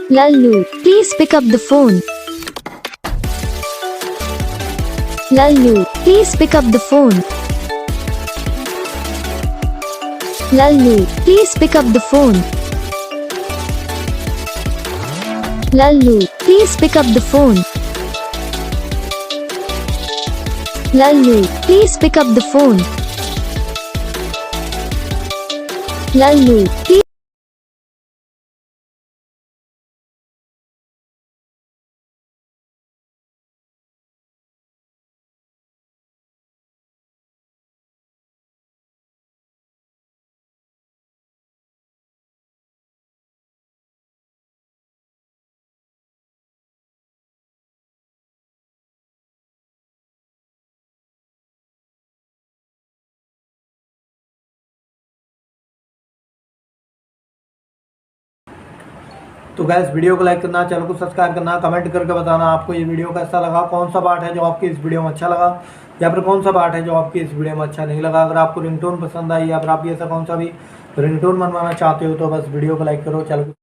Lalu, please pick up the phone. Lalu, please pick up the phone. Lalu, please pick up the phone. Lalu, please pick up the phone. Lalu, please pick up the phone. Lalu, please. तो gas video को like करना, channel को subscribe करना, comment करके बताना आपको ये video कैसा लगा, कौन सा पार्ट है जो आपकी इस वीडियो में अच्छा लगा या फिर कौन सा पार्ट है जो आपकी इस वीडियो में अच्छा नहीं लगा। अगर आपको रिंगटोन पसंद आई या फिर आप ये ऐसा कौन सा भी रिंगटोन बनवाना चाहते हो तो बस वीडियो को लाइक करो, चैनल को